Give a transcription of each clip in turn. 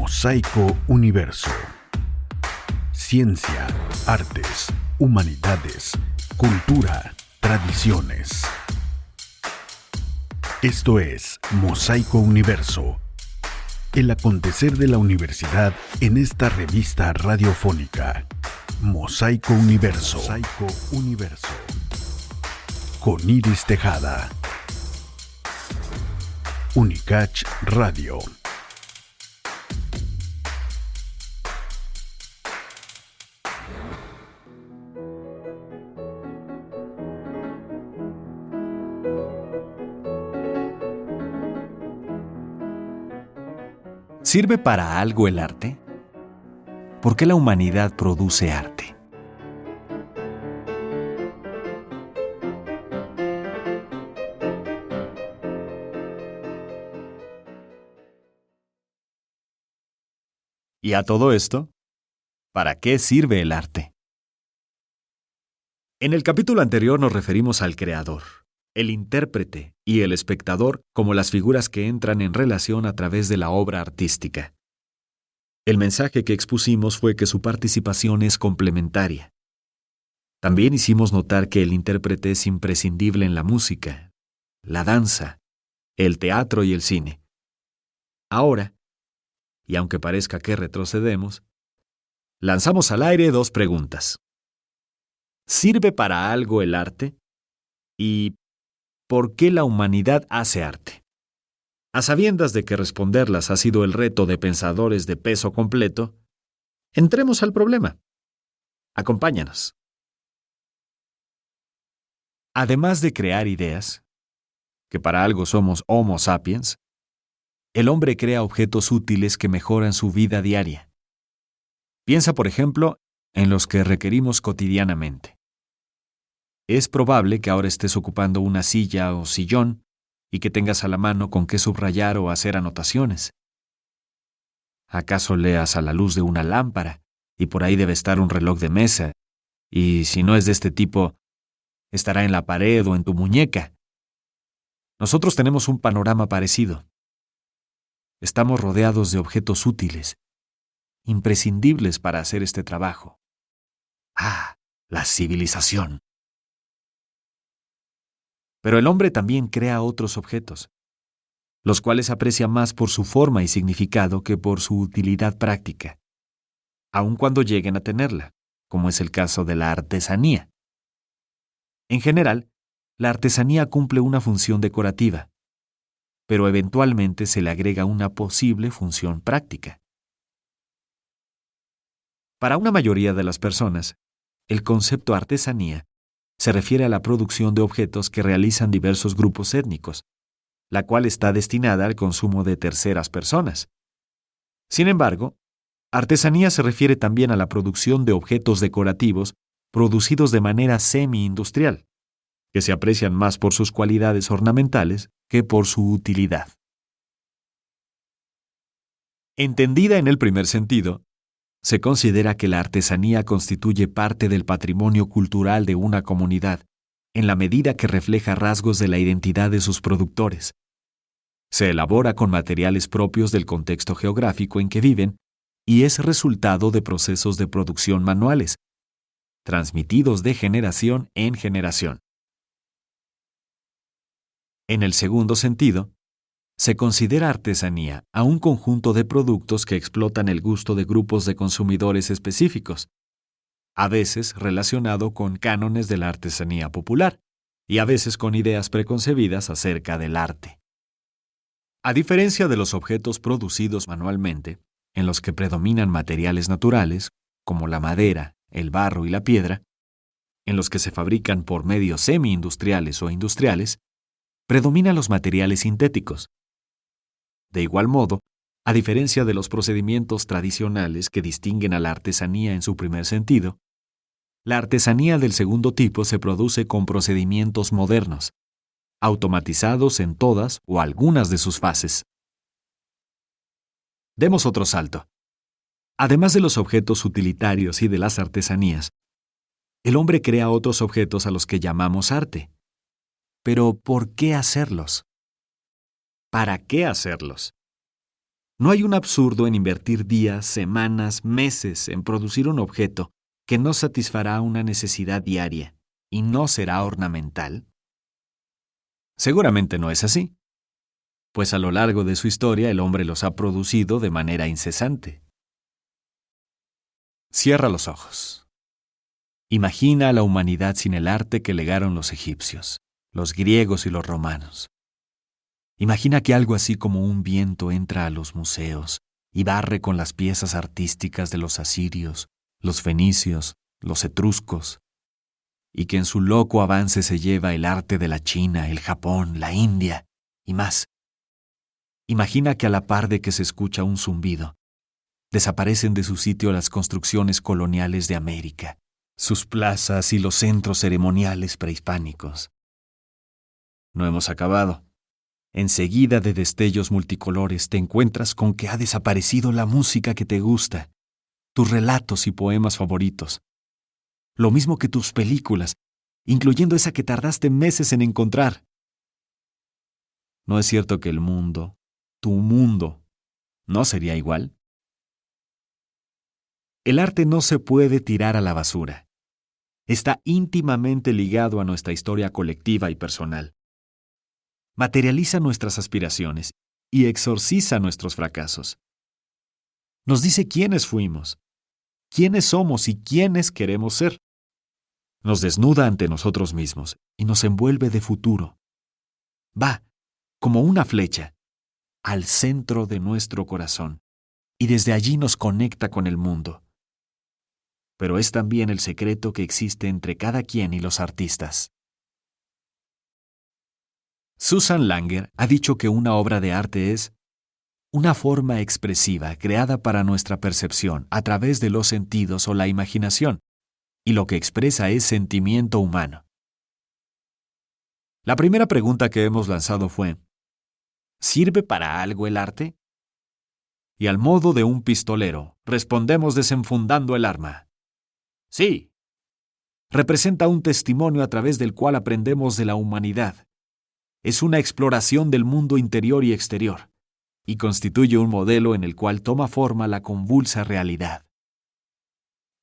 Mosaico Universo. Ciencia, artes, humanidades, cultura, tradiciones. Esto es Mosaico Universo, el acontecer de la universidad en esta revista radiofónica. Mosaico Universo. Mosaico Universo. Con Iris Tejada. Unicach Radio. ¿Sirve para algo el arte? ¿Por qué la humanidad produce arte? Y a todo esto, ¿para qué sirve el arte? En el capítulo anterior nos referimos al creador, el intérprete y el espectador como las figuras que entran en relación a través de la obra artística. El mensaje que expusimos fue que su participación es complementaria. También hicimos notar que el intérprete es imprescindible en la música, la danza, el teatro y el cine. Ahora, y aunque parezca que retrocedemos, lanzamos al aire dos preguntas. ¿Sirve para algo el arte? ¿Y por qué la humanidad hace arte? A sabiendas de que responderlas ha sido el reto de pensadores de peso completo, entremos al problema. Acompáñanos. Además de crear ideas, que para algo somos Homo sapiens, el hombre crea objetos útiles que mejoran su vida diaria. Piensa, por ejemplo, en los que requerimos cotidianamente. Es probable que ahora estés ocupando una silla o sillón y que tengas a la mano con qué subrayar o hacer anotaciones. ¿Acaso leas a la luz de una lámpara y por ahí debe estar un reloj de mesa? Y si no es de este tipo, estará en la pared o en tu muñeca. Nosotros tenemos un panorama parecido. Estamos rodeados de objetos útiles, imprescindibles para hacer este trabajo. La civilización. Pero el hombre también crea otros objetos, los cuales aprecia más por su forma y significado que por su utilidad práctica, aun cuando lleguen a tenerla, como es el caso de la artesanía. En general, la artesanía cumple una función decorativa, pero eventualmente se le agrega una posible función práctica. Para una mayoría de las personas, el concepto artesanía se refiere a la producción de objetos que realizan diversos grupos étnicos, la cual está destinada al consumo de terceras personas. Sin embargo, artesanía se refiere también a la producción de objetos decorativos producidos de manera semi-industrial, que se aprecian más por sus cualidades ornamentales que por su utilidad. Entendida en el primer sentido, se considera que la artesanía constituye parte del patrimonio cultural de una comunidad, en la medida que refleja rasgos de la identidad de sus productores. Se elabora con materiales propios del contexto geográfico en que viven y es resultado de procesos de producción manuales, transmitidos de generación en generación. En el segundo sentido, se considera artesanía a un conjunto de productos que explotan el gusto de grupos de consumidores específicos, a veces relacionado con cánones de la artesanía popular y a veces con ideas preconcebidas acerca del arte. A diferencia de los objetos producidos manualmente, en los que predominan materiales naturales, como la madera, el barro y la piedra, en los que se fabrican por medios semi-industriales o industriales, predominan los materiales sintéticos. De igual modo, a diferencia de los procedimientos tradicionales que distinguen a la artesanía en su primer sentido, la artesanía del segundo tipo se produce con procedimientos modernos, automatizados en todas o algunas de sus fases. Demos otro salto. Además de los objetos utilitarios y de las artesanías, el hombre crea otros objetos a los que llamamos arte. Pero, ¿por qué hacerlos? ¿Para qué hacerlos? No hay un absurdo en invertir días, semanas, meses en producir un objeto que no satisfará una necesidad diaria y no será ornamental. Seguramente no es así, pues a lo largo de su historia el hombre los ha producido de manera incesante. Cierra los ojos. Imagina a la humanidad sin el arte que legaron los egipcios, los griegos y los romanos. Imagina que algo así como un viento entra a los museos y barre con las piezas artísticas de los asirios, los fenicios, los etruscos, y que en su loco avance se lleva el arte de la China, el Japón, la India y más. Imagina que a la par de que se escucha un zumbido, desaparecen de su sitio las construcciones coloniales de América, sus plazas y los centros ceremoniales prehispánicos. No hemos acabado. Enseguida de destellos multicolores te encuentras con que ha desaparecido la música que te gusta, tus relatos y poemas favoritos, lo mismo que tus películas, incluyendo esa que tardaste meses en encontrar. ¿No es cierto que el mundo, tu mundo, no sería igual? El arte no se puede tirar a la basura. Está íntimamente ligado a nuestra historia colectiva y personal. Materializa nuestras aspiraciones y exorciza nuestros fracasos. Nos dice quiénes fuimos, quiénes somos y quiénes queremos ser. Nos desnuda ante nosotros mismos y nos envuelve de futuro. Va, como una flecha, al centro de nuestro corazón y desde allí nos conecta con el mundo. Pero es también el secreto que existe entre cada quien y los artistas. Susan Langer ha dicho que una obra de arte es una forma expresiva creada para nuestra percepción a través de los sentidos o la imaginación, y lo que expresa es sentimiento humano. La primera pregunta que hemos lanzado fue, ¿sirve para algo el arte? Y al modo de un pistolero, respondemos desenfundando el arma. Sí. Representa un testimonio a través del cual aprendemos de la humanidad. Es una exploración del mundo interior y exterior, y constituye un modelo en el cual toma forma la convulsa realidad.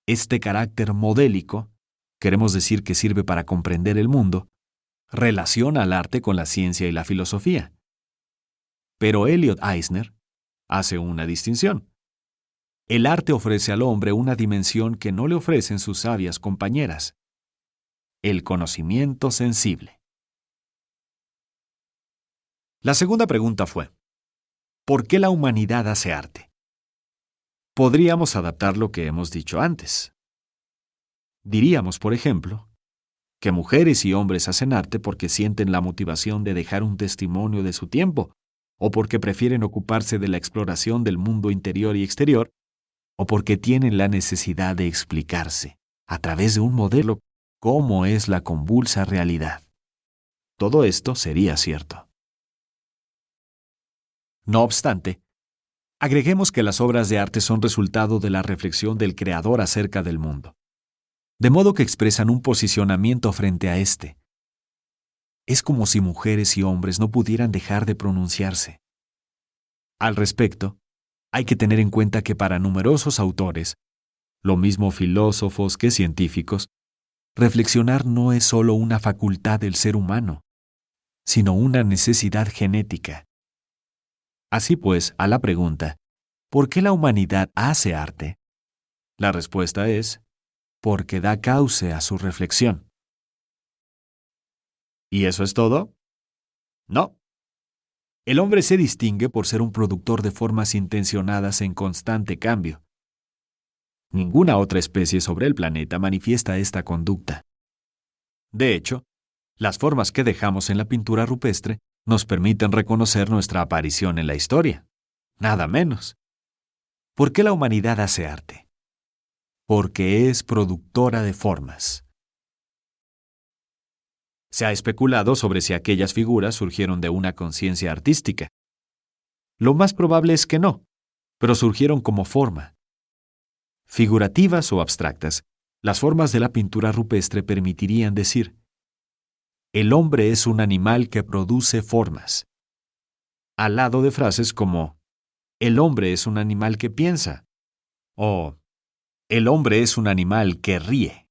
Este carácter modélico, queremos decir que sirve para comprender el mundo, relaciona al arte con la ciencia y la filosofía. Pero Elliot Eisner hace una distinción. El arte ofrece al hombre una dimensión que no le ofrecen sus sabias compañeras: el conocimiento sensible. La segunda pregunta fue, ¿por qué la humanidad hace arte? Podríamos adaptar lo que hemos dicho antes. Diríamos, por ejemplo, que mujeres y hombres hacen arte porque sienten la motivación de dejar un testimonio de su tiempo, o porque prefieren ocuparse de la exploración del mundo interior y exterior, o porque tienen la necesidad de explicarse, a través de un modelo, cómo es la convulsa realidad. Todo esto sería cierto. No obstante, agreguemos que las obras de arte son resultado de la reflexión del creador acerca del mundo, de modo que expresan un posicionamiento frente a éste. Es como si mujeres y hombres no pudieran dejar de pronunciarse. Al respecto, hay que tener en cuenta que para numerosos autores, lo mismo filósofos que científicos, reflexionar no es solo una facultad del ser humano, sino una necesidad genética. Así pues, a la pregunta, ¿por qué la humanidad hace arte? La respuesta es, porque da cauce a su reflexión. ¿Y eso es todo? No. El hombre se distingue por ser un productor de formas intencionadas en constante cambio. Ninguna otra especie sobre el planeta manifiesta esta conducta. De hecho, las formas que dejamos en la pintura rupestre nos permiten reconocer nuestra aparición en la historia. Nada menos. ¿Por qué la humanidad hace arte? Porque es productora de formas. Se ha especulado sobre si aquellas figuras surgieron de una conciencia artística. Lo más probable es que no, pero surgieron como forma. Figurativas o abstractas, las formas de la pintura rupestre permitirían decir: el hombre es un animal que produce formas, al lado de frases como el hombre es un animal que piensa, o el hombre es un animal que ríe.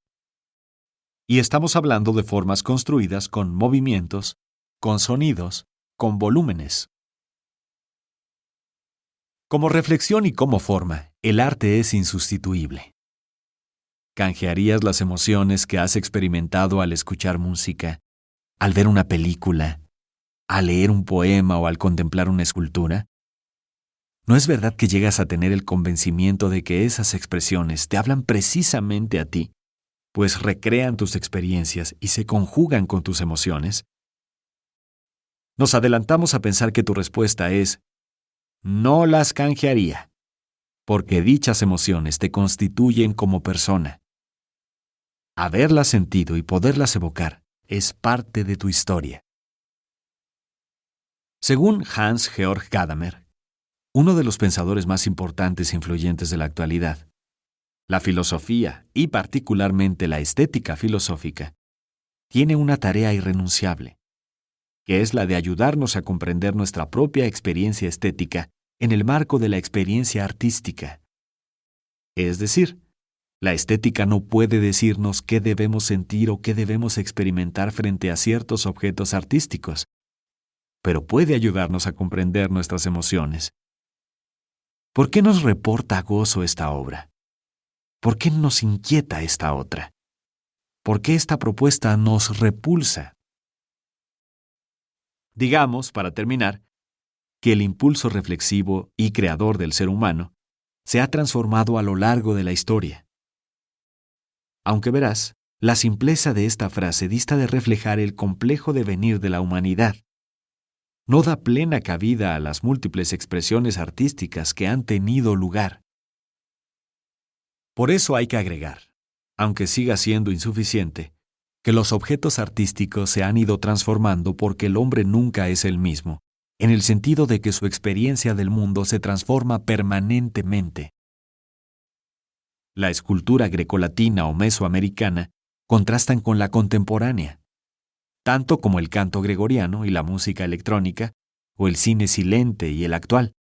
Y estamos hablando de formas construidas con movimientos, con sonidos, con volúmenes. Como reflexión y como forma, el arte es insustituible. ¿Canjearías las emociones que has experimentado al escuchar música, al ver una película, al leer un poema o al contemplar una escultura? ¿No es verdad que llegas a tener el convencimiento de que esas expresiones te hablan precisamente a ti, pues recrean tus experiencias y se conjugan con tus emociones? Nos adelantamos a pensar que tu respuesta es: no las canjearía, porque dichas emociones te constituyen como persona. Haberlas sentido y poderlas evocar es parte de tu historia. Según Hans Georg Gadamer, uno de los pensadores más importantes e influyentes de la actualidad, la filosofía, y particularmente la estética filosófica, tiene una tarea irrenunciable, que es la de ayudarnos a comprender nuestra propia experiencia estética en el marco de la experiencia artística. Es decir, la estética no puede decirnos qué debemos sentir o qué debemos experimentar frente a ciertos objetos artísticos, pero puede ayudarnos a comprender nuestras emociones. ¿Por qué nos reporta gozo esta obra? ¿Por qué nos inquieta esta otra? ¿Por qué esta propuesta nos repulsa? Digamos, para terminar, que el impulso reflexivo y creador del ser humano se ha transformado a lo largo de la historia. Aunque verás, la simpleza de esta frase dista de reflejar el complejo devenir de la humanidad. No da plena cabida a las múltiples expresiones artísticas que han tenido lugar. Por eso hay que agregar, aunque siga siendo insuficiente, que los objetos artísticos se han ido transformando porque el hombre nunca es el mismo, en el sentido de que su experiencia del mundo se transforma permanentemente. La escultura grecolatina o mesoamericana contrastan con la contemporánea, tanto como el canto gregoriano y la música electrónica, o el cine silente y el actual.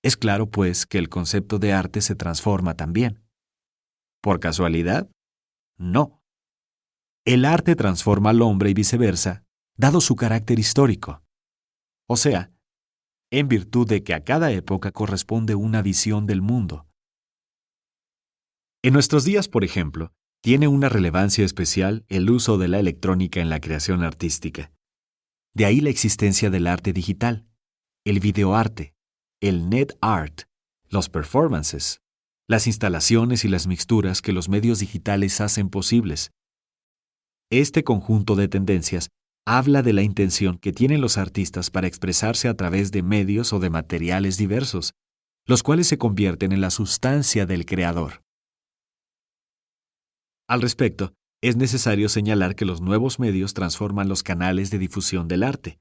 Es claro, pues, que el concepto de arte se transforma también. ¿Por casualidad? No. El arte transforma al hombre y viceversa, dado su carácter histórico. O sea, en virtud de que a cada época corresponde una visión del mundo. En nuestros días, por ejemplo, tiene una relevancia especial el uso de la electrónica en la creación artística. De ahí la existencia del arte digital, el videoarte, el net art, los performances, las instalaciones y las mixturas que los medios digitales hacen posibles. Este conjunto de tendencias habla de la intención que tienen los artistas para expresarse a través de medios o de materiales diversos, los cuales se convierten en la sustancia del creador. Al respecto, es necesario señalar que los nuevos medios transforman los canales de difusión del arte.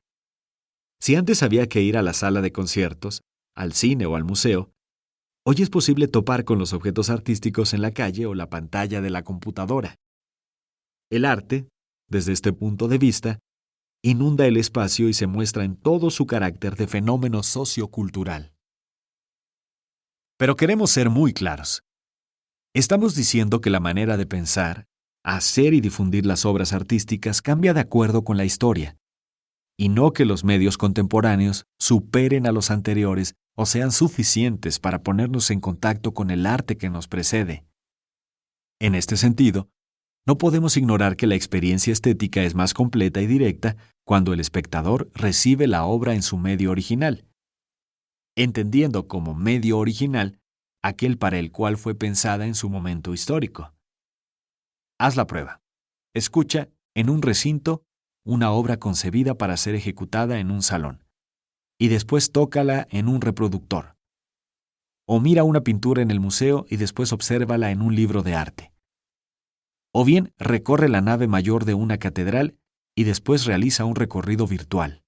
Si antes había que ir a la sala de conciertos, al cine o al museo, hoy es posible topar con los objetos artísticos en la calle o la pantalla de la computadora. El arte, desde este punto de vista, inunda el espacio y se muestra en todo su carácter de fenómeno sociocultural. Pero queremos ser muy claros. Estamos diciendo que la manera de pensar, hacer y difundir las obras artísticas cambia de acuerdo con la historia, y no que los medios contemporáneos superen a los anteriores o sean suficientes para ponernos en contacto con el arte que nos precede. En este sentido, no podemos ignorar que la experiencia estética es más completa y directa cuando el espectador recibe la obra en su medio original, entendiendo como medio original aquel para el cual fue pensada en su momento histórico. Haz la prueba. Escucha, en un recinto, una obra concebida para ser ejecutada en un salón, y después tócala en un reproductor. O mira una pintura en el museo y después obsérvala en un libro de arte. O bien recorre la nave mayor de una catedral y después realiza un recorrido virtual.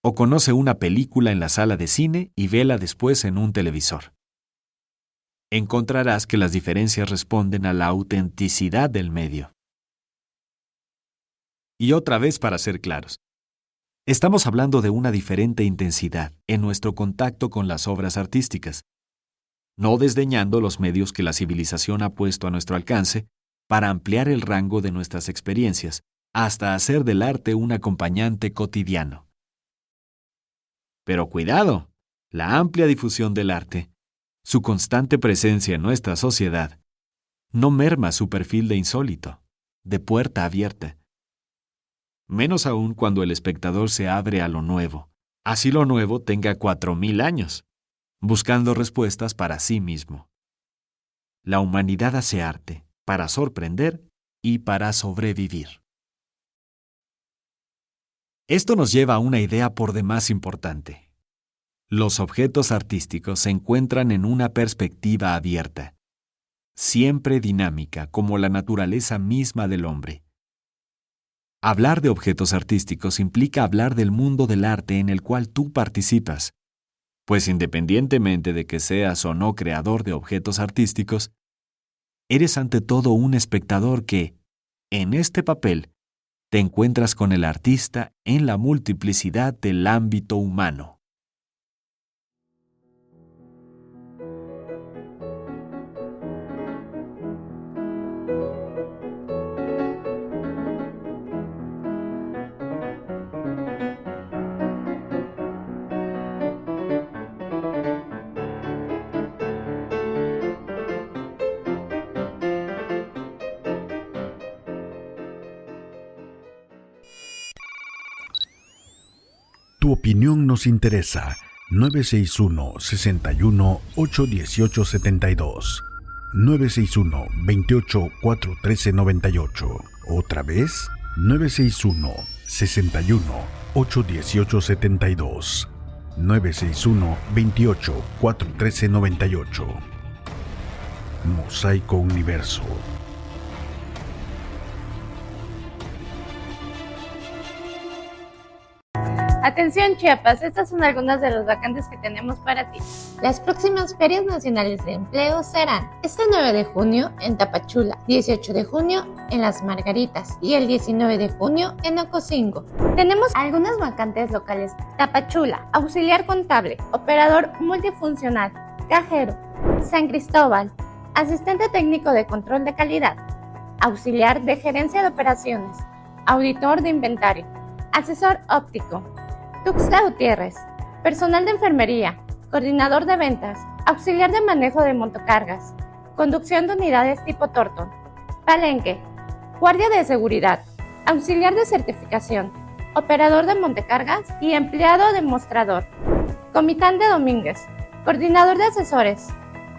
O conoce una película en la sala de cine y vela después en un televisor. Encontrarás que las diferencias responden a la autenticidad del medio. Y otra vez para ser claros, Estamos hablando de una diferente intensidad en nuestro contacto con las obras artísticas, no desdeñando los medios que la civilización ha puesto a nuestro alcance para ampliar el rango de nuestras experiencias hasta hacer del arte un acompañante cotidiano. Pero cuidado, la amplia difusión del arte, su constante presencia en nuestra sociedad, no merma su perfil de insólito, de puerta abierta. Menos aún cuando el espectador se abre a lo nuevo, así lo nuevo tenga 4000 años, buscando respuestas para sí mismo. La humanidad hace arte para sorprender y para sobrevivir. Esto nos lleva a una idea por demás importante. Los objetos artísticos se encuentran en una perspectiva abierta, siempre dinámica como la naturaleza misma del hombre. Hablar de objetos artísticos implica hablar del mundo del arte en el cual tú participas, pues independientemente de que seas o no creador de objetos artísticos, eres ante todo un espectador que, en este papel, te encuentras con el artista en la multiplicidad del ámbito humano. Tu opinión nos interesa. 961-61-818-72. 961-28-413-98. Otra vez, 961-61-818-72. 961-28-413-98. Mosaico Universo. Atención Chiapas, estas son algunas de las vacantes que tenemos para ti. Las próximas ferias nacionales de empleo serán este 9 de junio en Tapachula, 18 de junio en Las Margaritas y el 19 de junio en Ocosingo. Tenemos algunas vacantes locales: Tapachula, auxiliar contable, operador multifuncional, cajero; San Cristóbal, asistente técnico de control de calidad, auxiliar de gerencia de operaciones, auditor de inventario, asesor óptico; Tuxtla Gutiérrez, personal de enfermería, coordinador de ventas, auxiliar de manejo de montocargas, conducción de unidades tipo Torton; Palenque, guardia de seguridad, auxiliar de certificación, operador de montecargas y empleado de mostrador; Comitán de Domínguez, coordinador de asesores,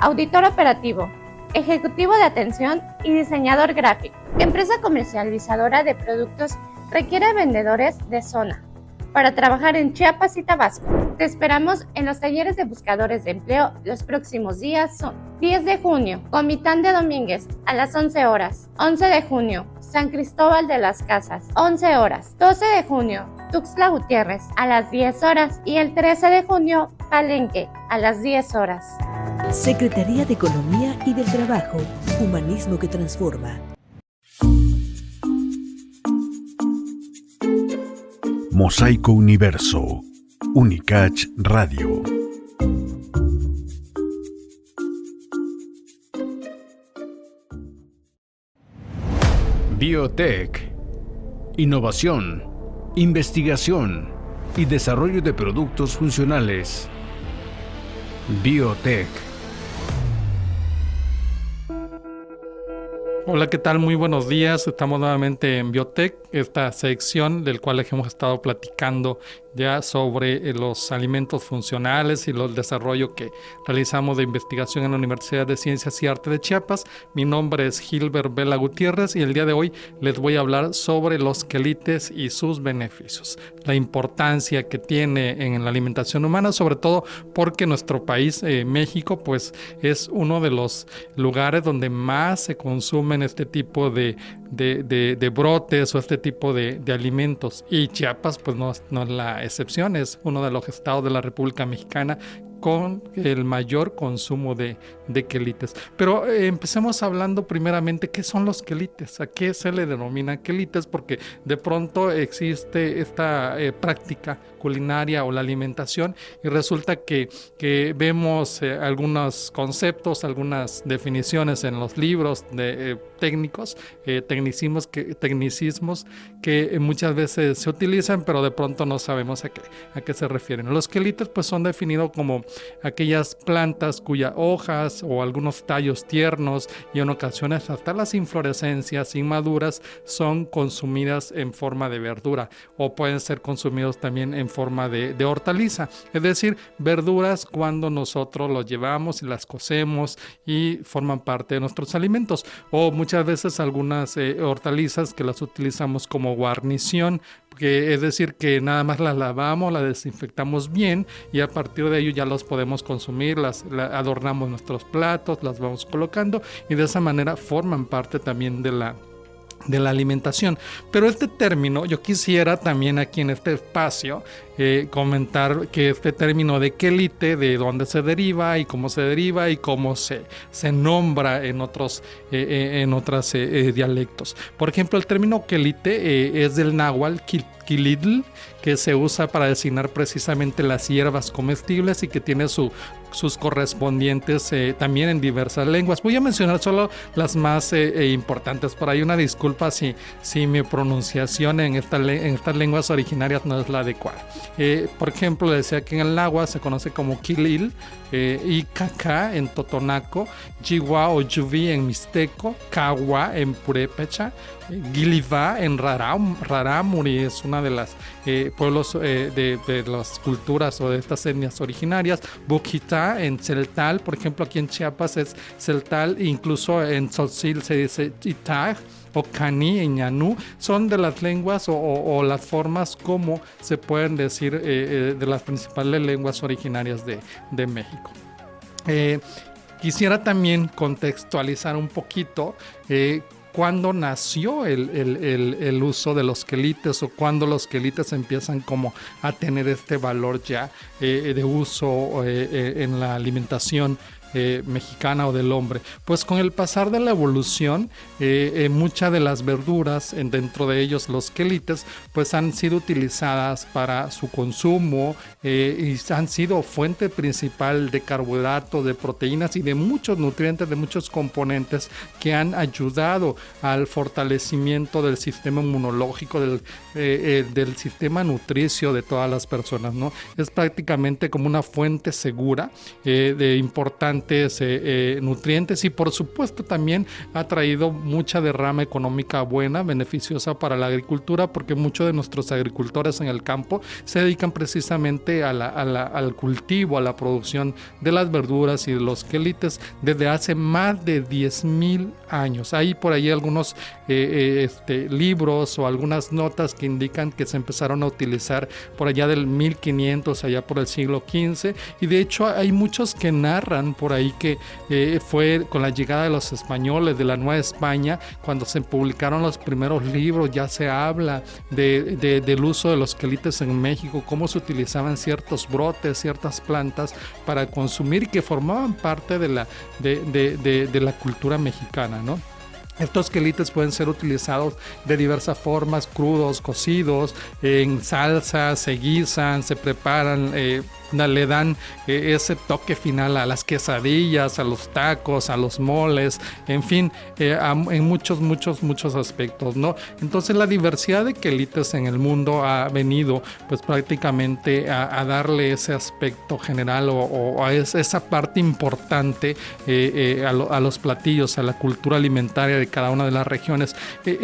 auditor operativo, ejecutivo de atención y diseñador gráfico. Empresa comercializadora de productos requiere vendedores de zona para trabajar en Chiapas y Tabasco. Te esperamos en los talleres de buscadores de empleo. Los próximos días son 10 de junio, Comitán de Domínguez a las 11 horas, 11 de junio, San Cristóbal de las Casas, 11 horas, 12 de junio, Tuxtla Gutiérrez a las 10 horas y el 13 de junio, Palenque a las 10 horas. Secretaría de Economía y del Trabajo, humanismo que transforma. Mosaico Universo, Unicach Radio. Biotech. Innovación, investigación y desarrollo de productos funcionales. Biotech. Hola, ¿qué tal? Muy buenos días. Estamos nuevamente en Biotech, esta sección del cual hemos estado platicando ya sobre los alimentos funcionales y el desarrollo que realizamos de investigación en la Universidad de Ciencias y Arte de Chiapas. Mi nombre es Gilbert Vela Gutiérrez y el día de hoy les voy a hablar sobre los quelites y sus beneficios, la importancia que tiene en la alimentación humana, sobre todo porque nuestro país, México, pues es uno de los lugares donde más se consumen este tipo de brotes o este tipo de alimentos, y Chiapas pues no es la excepción. Es uno de los estados de la República Mexicana con el mayor consumo de quelites. Pero empecemos hablando primeramente qué son los quelites, a qué se le denomina quelites, porque de pronto existe esta práctica culinaria o la alimentación y resulta que vemos algunos conceptos, algunas definiciones en los libros de técnicos, tecnicismos que muchas veces se utilizan, pero de pronto no sabemos a qué se refieren. Los quelites pues son definidos como aquellas plantas cuyas hojas o algunos tallos tiernos y en ocasiones hasta las inflorescencias inmaduras son consumidas en forma de verdura o pueden ser consumidos también en forma de hortaliza, es decir, verduras cuando nosotros los llevamos y las cocemos y forman parte de nuestros alimentos, o muchas veces algunas hortalizas que las utilizamos como guarnición, es decir, que nada más las lavamos, las desinfectamos bien y a partir de ello ya los podemos consumir, adornamos nuestros platos, las vamos colocando y de esa manera forman parte también de la alimentación. Pero este término, yo quisiera también aquí en este espacio comentar que este término de quelite, de dónde se deriva y cómo se nombra en otros dialectos. Por ejemplo, el término quelite es del náhuatl quilitl, que se usa para designar precisamente las hierbas comestibles y que tiene sus correspondientes también en diversas lenguas. Voy a mencionar solo las más importantes. Por ahí una disculpa si mi pronunciación en estas lenguas originarias no es la adecuada. Por ejemplo, decía que en el náhuatl se conoce como quilil, Icaca en totonaco, Yiwa o Yuvi en mixteco, Cagua en purépecha, Gilivá en Rarámuri es una de las pueblos de las culturas o de estas etnias originarias, Boquita en celtal, por ejemplo aquí en Chiapas es celtal, incluso en Tzotzil se dice Itag, o Cani en ñanú, son de las lenguas o las formas como se pueden decir de las principales lenguas originarias de México. Quisiera también contextualizar un poquito cuándo nació el uso de los quelites o cuándo los quelites empiezan como a tener este valor ya de uso en la alimentación mexicana o del hombre. Pues con el pasar de la evolución, muchas de las verduras, dentro de ellos los quelites, pues han sido utilizadas para su consumo y han sido fuente principal de carbohidratos, de proteínas y de muchos nutrientes, de muchos componentes que han ayudado al fortalecimiento del sistema inmunológico, del sistema nutricio de todas las personas, ¿no? Es prácticamente como una fuente segura de importantes nutrientes y por supuesto también ha traído mucha derrama económica buena, beneficiosa para la agricultura, porque muchos de nuestros agricultores en el campo se dedican precisamente al cultivo, a la producción de las verduras y de los quelites desde hace más de 10,000 años. Hay por ahí algunos libros o algunas notas que indican que se empezaron a utilizar por allá del 1500, allá por el siglo XV, y de hecho hay muchos que narran por ahí que fue con la llegada de los españoles de la Nueva España cuando se publicaron los primeros libros. Ya se habla del uso de los quelites en México, cómo se utilizaban ciertos brotes, ciertas plantas para consumir, que formaban parte de la cultura mexicana, ¿no? Estos quelites pueden ser utilizados de diversas formas, crudos, cocidos, en salsas, se guisan, se preparan, le dan ese toque final a las quesadillas, a los tacos, a los moles, en fin, en muchos aspectos, ¿no? Entonces la diversidad de quelites en el mundo ha venido pues prácticamente a darle ese aspecto general o a esa parte importante a los platillos, a la cultura alimentaria de cada una de las regiones.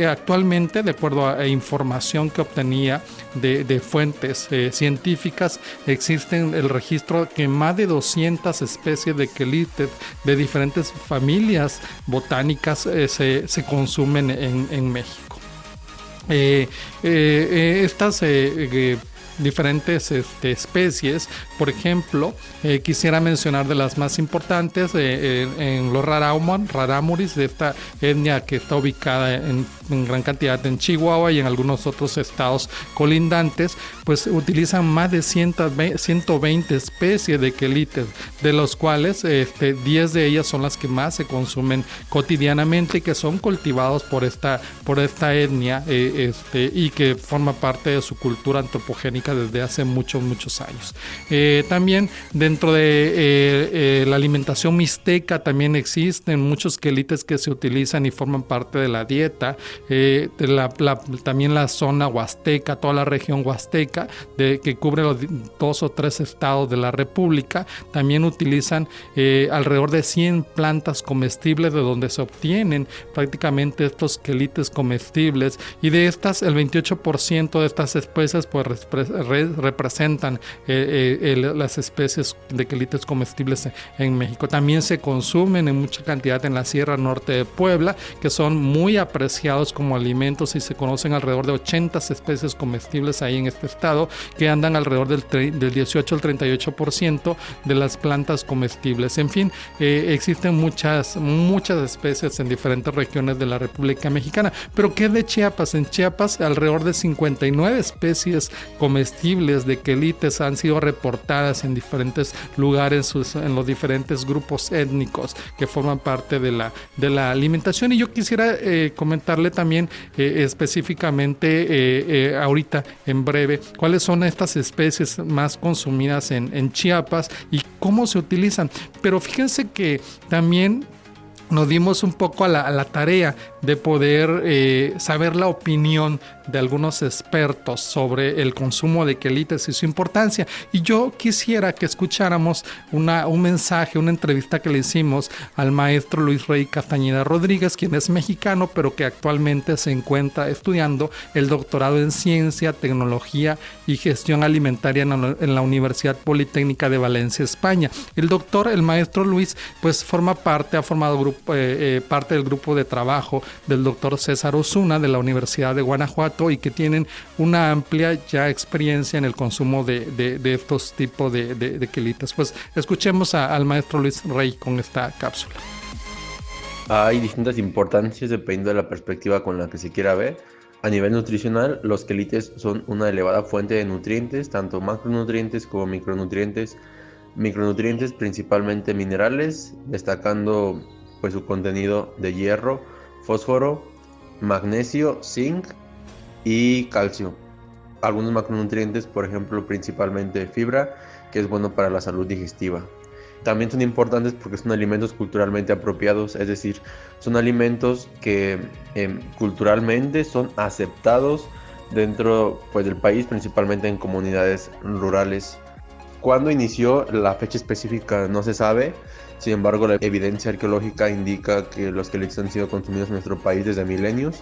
Actualmente, de acuerdo a información que obtenía de fuentes científicas, existen el registro que más de 200 especies de quelites de diferentes familias botánicas se consumen en México. Estas diferentes especies. Por ejemplo, quisiera mencionar de las más importantes en los rarámuris, de esta etnia que está ubicada en gran cantidad en Chihuahua y en algunos otros estados colindantes, pues utilizan más de 120 especies de quelites, de los cuales 10 de ellas son las que más se consumen cotidianamente y que son cultivados por esta etnia y que forma parte de su cultura antropogénica desde hace muchos años. También dentro de la alimentación mixteca también existen muchos quelites que se utilizan y forman parte de la dieta. También la zona huasteca, toda la región huasteca que cubre los 2 o 3 estados de la República, también utilizan alrededor de 100 plantas comestibles de donde se obtienen prácticamente estos quelites comestibles, y de estas el 28% de estas especies pues representan las especies de quelites comestibles en México. También se consumen en mucha cantidad en la Sierra Norte de Puebla, que son muy apreciados como alimentos, y se conocen alrededor de 80 especies comestibles ahí en este estado, que andan alrededor del 18 al 38% de las plantas comestibles. En fin, existen muchas especies en diferentes regiones de la República Mexicana. Pero ¿qué de Chiapas? En Chiapas alrededor de 59 especies comestibles de quelites han sido reportadas en diferentes lugares, en los diferentes grupos étnicos que forman parte de la alimentación. Y yo quisiera comentarle también específicamente ahorita en breve cuáles son estas especies más consumidas en Chiapas y cómo se utilizan. Pero fíjense que también nos dimos un poco a la tarea de poder saber la opinión de algunos expertos sobre el consumo de quelites y su importancia. Y yo quisiera que escucháramos un mensaje, una entrevista que le hicimos al maestro Luis Rey Castañeda Rodríguez, quien es mexicano, pero que actualmente se encuentra estudiando el doctorado en Ciencia, Tecnología y Gestión Alimentaria en la Universidad Politécnica de Valencia, España. El maestro Luis, pues ha formado parte del grupo de trabajo del doctor César Osuna de la Universidad de Guanajuato, y que tienen una amplia ya experiencia en el consumo de estos tipos de quelites. Pues escuchemos al maestro Luis Rey con esta cápsula. Hay distintas importancias dependiendo de la perspectiva con la que se quiera ver. A nivel nutricional, los quelites son una elevada fuente de nutrientes, tanto macronutrientes como micronutrientes. Micronutrientes principalmente minerales, destacando pues su contenido de hierro, fósforo, magnesio, zinc y calcio. Algunos macronutrientes, por ejemplo, principalmente fibra, que es bueno para la salud digestiva. También son importantes porque son alimentos culturalmente apropiados, es decir, son alimentos que culturalmente son aceptados dentro pues, del país, principalmente en comunidades rurales. ¿Cuándo inició? La fecha específica no se sabe. Sin embargo, la evidencia arqueológica indica que los quelites han sido consumidos en nuestro país desde milenios,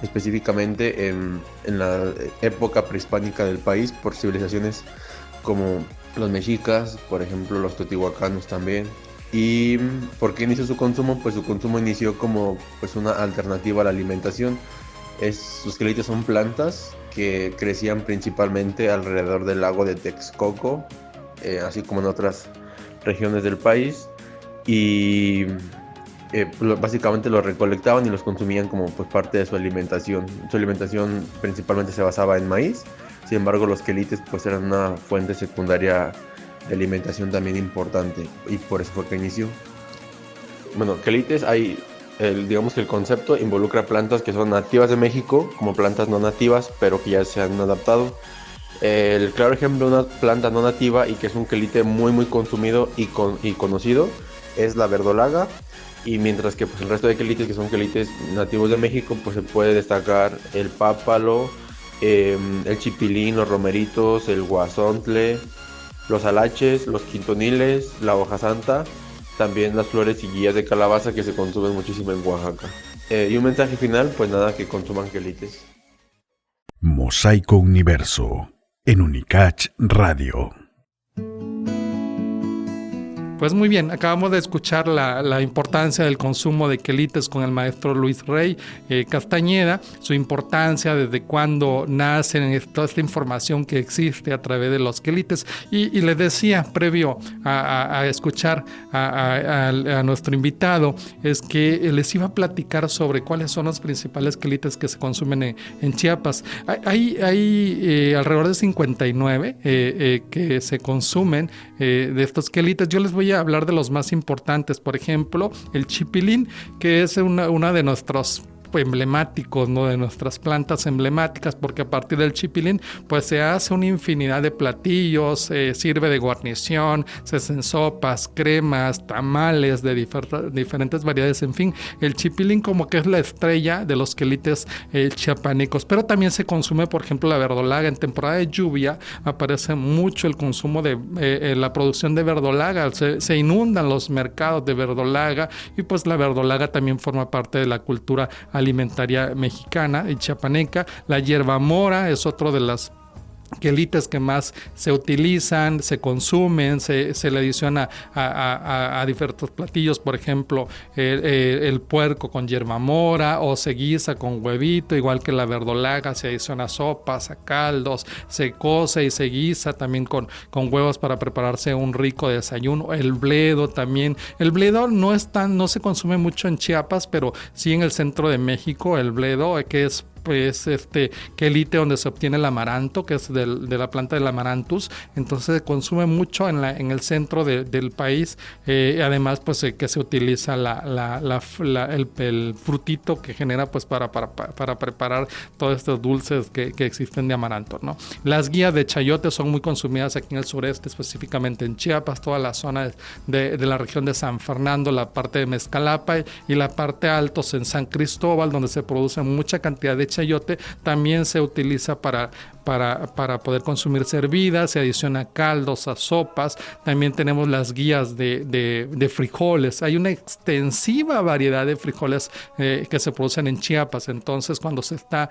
específicamente en la época prehispánica del país por civilizaciones como los mexicas, por ejemplo los teotihuacanos también. ¿Y por qué inició su consumo? Pues su consumo inició como pues, una alternativa a la alimentación. Sus quelites son plantas que crecían principalmente alrededor del lago de Texcoco, así como en otras regiones del país, y básicamente los recolectaban y los consumían como pues, parte de su alimentación. Su alimentación principalmente se basaba en maíz. Sin embargo, los quelites pues, eran una fuente secundaria de alimentación también importante, y por eso fue que inició. Bueno, quelites digamos que el concepto involucra plantas que son nativas de México como plantas no nativas, pero que ya se han adaptado. El claro ejemplo de una planta no nativa y que es un quelite muy consumido y conocido es la verdolaga, y mientras que pues, el resto de quelites que son quelites nativos de México, pues se puede destacar el pápalo, el chipilín, los romeritos, el guasontle, los alaches, los quintoniles, la hoja santa, también las flores y guías de calabaza que se consumen muchísimo en Oaxaca. Y un mensaje final, pues nada, que consuman quelites. Mosaico Universo en Unicach Radio. Pues muy bien, acabamos de escuchar la importancia del consumo de quelites con el maestro Luis Rey Castañeda, su importancia desde cuándo nacen, toda esta información que existe a través de los quelites. Y les decía, previo a escuchar a nuestro invitado, es que les iba a platicar sobre cuáles son los principales quelites que se consumen en Chiapas. Hay alrededor de 59 que se consumen de estos quelites. Yo les voy a hablar de los más importantes. Por ejemplo, el chipilín, que es una de nuestros emblemáticos, ¿no? De nuestras plantas emblemáticas, porque a partir del chipilín pues se hace una infinidad de platillos, sirve de guarnición, se hacen sopas, cremas, tamales de diferentes variedades. En fin, el chipilín como que es la estrella de los quelites chiapanecos. Pero también se consume, por ejemplo, la verdolaga. En temporada de lluvia aparece mucho el consumo de la producción de verdolaga, se inundan los mercados de verdolaga, y pues la verdolaga también forma parte de la cultura alimentaria mexicana y chiapaneca. La hierba mora es otro de las quelites que más se utilizan, se consumen, se le adiciona a diferentes platillos. Por ejemplo, el puerco con hierba mora, o se guisa con huevito, igual que la verdolaga, se adiciona a sopas, a caldos, se cose y se guisa también con huevos para prepararse un rico desayuno. El bledo también. El bledo no se consume mucho en Chiapas, pero sí en el centro de México. El bledo, que es pues quelite donde se obtiene el amaranto, que es de la planta del amaranthus. Entonces se consume mucho en el centro del país. Además, pues que se utiliza el frutito que genera pues para preparar todos estos dulces que existen de amaranto, ¿no? Las guías de chayote son muy consumidas aquí en el sureste, específicamente en Chiapas, toda la zona de la región de San Fernando, la parte de Mezcalapa y la parte altos en San Cristóbal, donde se produce mucha cantidad de chayote. También se utiliza para poder consumir servidas, se adiciona a caldos, a sopas. También tenemos las guías de frijoles. Hay una extensiva variedad de frijoles que se producen en Chiapas. Entonces, cuando se está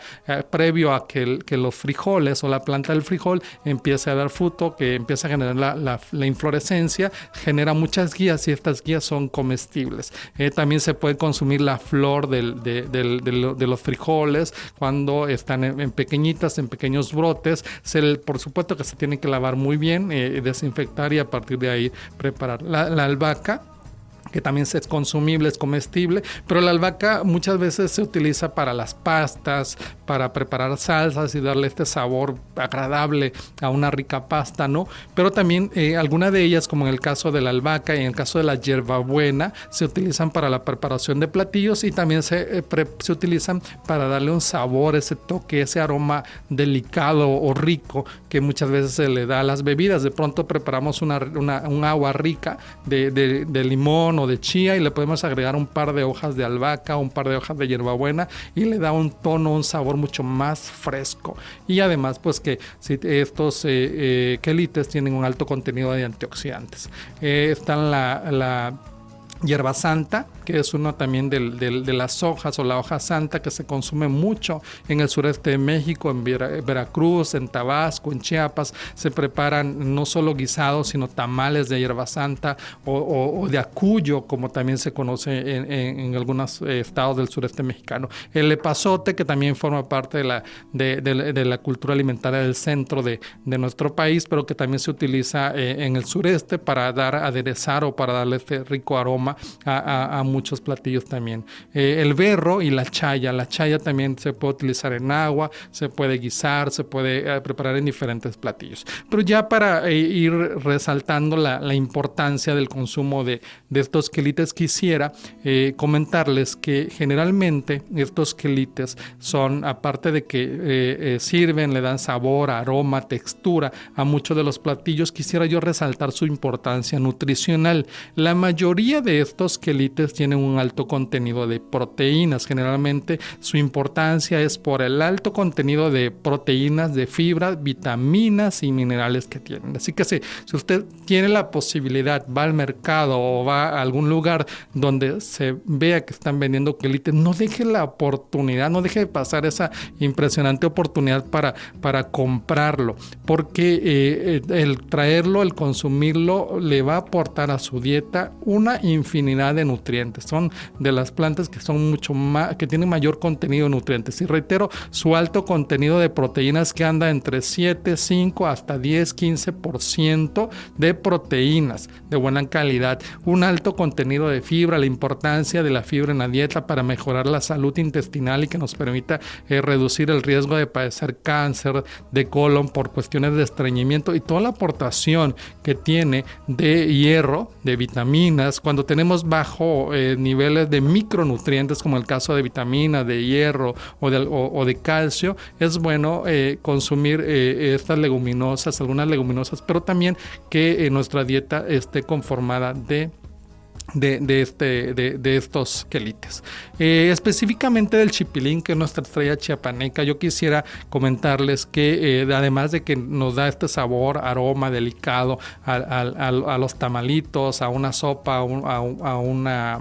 previo a que los frijoles o la planta del frijol empiece a dar fruto, que empieza a generar la inflorescencia, genera muchas guías, y estas guías son comestibles. También se puede consumir la flor de los frijoles cuando están en pequeñitas, en pequeños brotes. Por supuesto que se tienen que lavar muy bien, desinfectar, y a partir de ahí preparar. La albahaca, que también es consumible, es comestible, pero la albahaca muchas veces se utiliza para las pastas, para preparar salsas y darle este sabor agradable a una rica pasta, ¿no? Pero también algunas de ellas, como en el caso de la albahaca y en el caso de la hierbabuena, se utilizan para la preparación de platillos, y también se utilizan para darle un sabor, ese toque, ese aroma delicado o rico que muchas veces se le da a las bebidas. De pronto preparamos un agua rica de limón o de chía, y le podemos agregar un par de hojas de albahaca, un par de hojas de hierbabuena, y le da un tono, un sabor mucho más fresco. Y además, pues que estos quelites tienen un alto contenido de antioxidantes. Están la hierba santa, que es uno también de las hojas, o la hoja santa, que se consume mucho en el sureste de México, en Veracruz, en Tabasco, en Chiapas. Se preparan no solo guisados, sino tamales de hierba santa o de acuyo, como también se conoce en algunos estados del sureste mexicano. El epazote, que también forma parte de la cultura alimentaria del centro de nuestro país, pero que también se utiliza en el sureste para aderezar o para darle este rico aroma a muchos platillos también. El berro y la chaya. La chaya también se puede utilizar en agua, se puede guisar, se puede preparar en diferentes platillos. Pero ya para ir resaltando la importancia del consumo de estos quelites, quisiera comentarles que generalmente estos quelites son, aparte de que sirven, le dan sabor, aroma, textura a muchos de los platillos, quisiera yo resaltar su importancia nutricional. La mayoría de de estos quelites tienen un alto contenido de proteínas. Generalmente su importancia es por el alto contenido de proteínas, de fibras, vitaminas y minerales que tienen. Así que si usted tiene la posibilidad, va al mercado o va a algún lugar donde se vea que están vendiendo quelites, no deje la oportunidad, no deje de pasar esa impresionante oportunidad para comprarlo, porque el traerlo, el consumirlo, le va a aportar a su dieta una infinidad de nutrientes. Son de las plantas que son mucho más, que tienen mayor contenido de nutrientes. Y reitero, su alto contenido de proteínas, que anda entre 7, 5 hasta 10, 15% de proteínas de buena calidad. Un alto contenido de fibra, la importancia de la fibra en la dieta para mejorar la salud intestinal y que nos permita reducir el riesgo de padecer cáncer de colon por cuestiones de estreñimiento, y toda la aportación que tiene de hierro, de vitaminas. Cuando tenemos bajo niveles de micronutrientes, como el caso de vitaminas, de hierro o de calcio, es bueno consumir estas leguminosas, algunas leguminosas, pero también que nuestra dieta esté conformada de estos quelites. Específicamente del chipilín, que es nuestra estrella chiapaneca, yo quisiera comentarles que además de que nos da este sabor, aroma delicado a los tamalitos, a una sopa, a una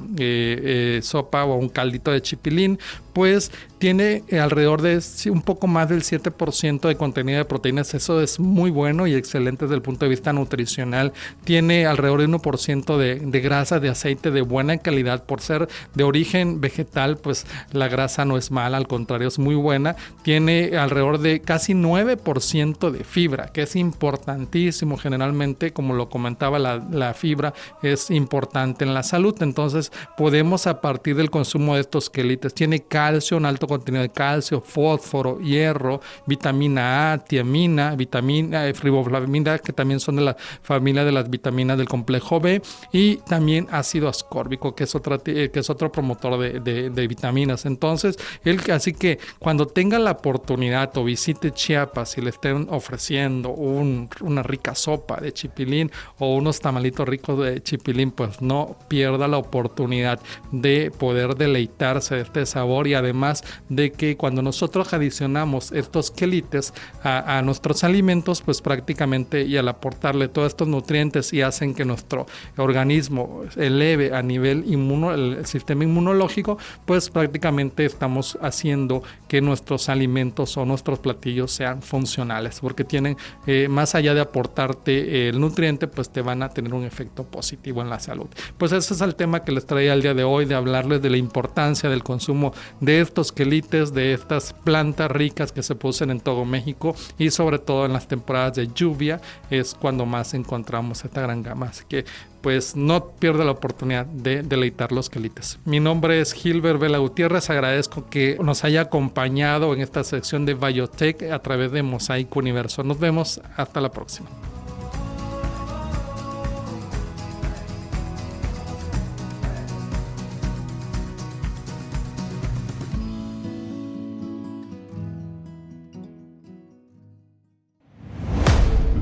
sopa o un caldito de chipilín, pues tiene alrededor de un poco más del 7% de contenido de proteínas. Eso es muy bueno y excelente desde el punto de vista nutricional. Tiene alrededor de 1% de grasa de aceite de buena calidad. Por ser de origen vegetal, pues la grasa no es mala, al contrario, es muy buena. Tiene alrededor de casi 9% de fibra, que es importantísimo. Generalmente, como lo comentaba, la fibra es importante en la salud. Entonces podemos, a partir del consumo de estos quelites, tiene calcio, un alto contenido de calcio, fósforo, hierro, vitamina A, tiamina, riboflavina, que también son de la familia de las vitaminas del complejo B, y también ácido ascórbico, que es otro promotor de vitaminas. Entonces, así que cuando tenga la oportunidad o visite Chiapas y le estén ofreciendo una rica sopa de chipilín o unos tamalitos ricos de chipilín, pues no pierda la oportunidad de poder deleitarse de este sabor. Y además de que cuando nosotros adicionamos estos quelites a nuestros alimentos, pues prácticamente, y al aportarle todos estos nutrientes, y hacen que nuestro organismo eleve a nivel el sistema inmunológico, pues prácticamente estamos haciendo que nuestros alimentos o nuestros platillos sean funcionales, porque tienen, más allá de aportarte el nutriente, pues te van a tener un efecto positivo en la salud. Pues ese es el tema que les traía el día de hoy, de hablarles de la importancia del consumo de estos quelites, de estas plantas ricas que se producen en todo México, y sobre todo en las temporadas de lluvia es cuando más encontramos esta gran gama. Así que pues no pierda la oportunidad de deleitar los quelites. Mi nombre es Gilbert Vela Gutiérrez. Agradezco que nos haya acompañado en esta sección de Biotech a través de Mosaico Universo. Nos vemos hasta la próxima.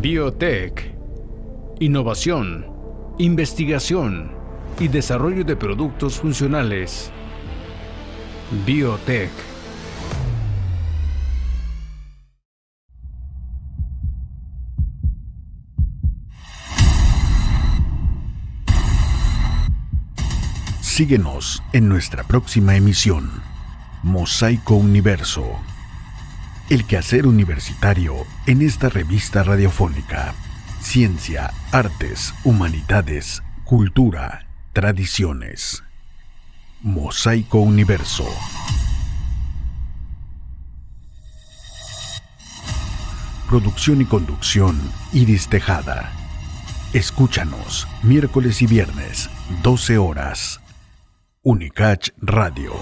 Biotech. Innovación, investigación y desarrollo de productos funcionales. Biotech. Síguenos en nuestra próxima emisión. Mosaico Universo. El quehacer universitario en esta revista radiofónica. Ciencia, artes, humanidades, cultura, tradiciones. Mosaico Universo. Producción y conducción, Iris Tejada. Escúchanos miércoles y viernes, 12 horas. Unicach Radio.